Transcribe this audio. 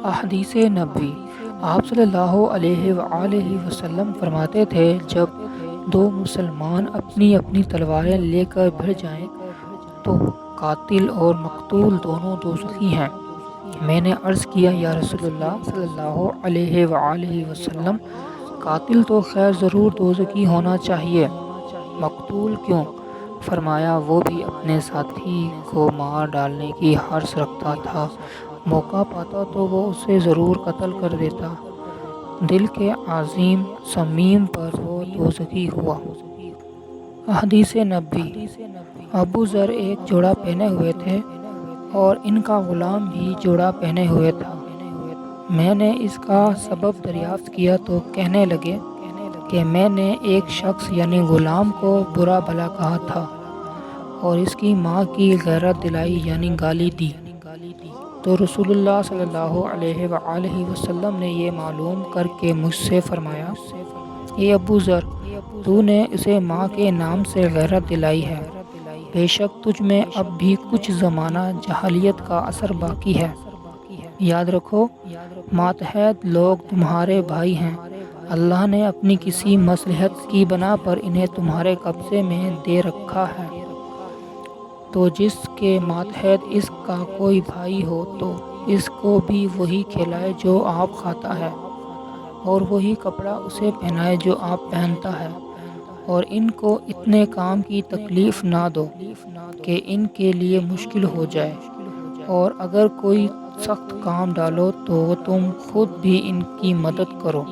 احادیث نبوی۔ آپ صلی اللہ علیہ وآلہ وسلم فرماتے تھے، جب دو مسلمان اپنی اپنی تلواریں لے کر بھڑ جائیں تو قاتل اور مقتول دونوں دوزخی ہیں۔ میں نے عرض کیا، یا رسول اللہ صلی اللہ علیہ وآلہ وسلم، قاتل تو خیر ضرور دوزخی ہونا چاہیے، مقتول کیوں؟ فرمایا، وہ بھی اپنے ساتھی کو مار ڈالنے کی حرص رکھتا تھا، موقع پاتا تو وہ اسے ضرور قتل کر دیتا، دل کے عظیم صمیم پر وہ دوزخی ہوا۔ احادیث نبوی۔ ابو ذر ایک جوڑا پہنے ہوئے تھے اور ان کا غلام بھی جوڑا پہنے ہوئے تھا۔ میں نے اس کا سبب دریافت کیا تو کہنے لگے کہ میں نے ایک شخص یعنی غلام کو برا بھلا کہا تھا اور اس کی ماں کی غیرت دلائی یعنی گالی دی، تو رسول اللہ صلی اللہ علیہ وآلہ وسلم نے یہ معلوم کر کے مجھ سے فرمایا، اے ابو ذر، تو نے اسے ماں کے نام سے غیرت دلائی ہے، بے شک تجھ میں اب بھی کچھ زمانہ جاہلیت کا اثر باقی ہے۔ یاد رکھو، ماتحت لوگ تمہارے بھائی ہیں، اللہ نے اپنی کسی مصلحت کی بنا پر انہیں تمہارے قبضے میں دے رکھا ہے، تو جس کے ماتحت اس کا کوئی بھائی ہو تو اس کو بھی وہی کھلائے جو آپ کھاتا ہے، اور وہی کپڑا اسے پہنائے جو آپ پہنتا ہے، اور ان کو اتنے کام کی تکلیف نہ دو کہ ان کے لیے مشکل ہو جائے، اور اگر کوئی سخت کام ڈالو تو تم خود بھی ان کی مدد کرو۔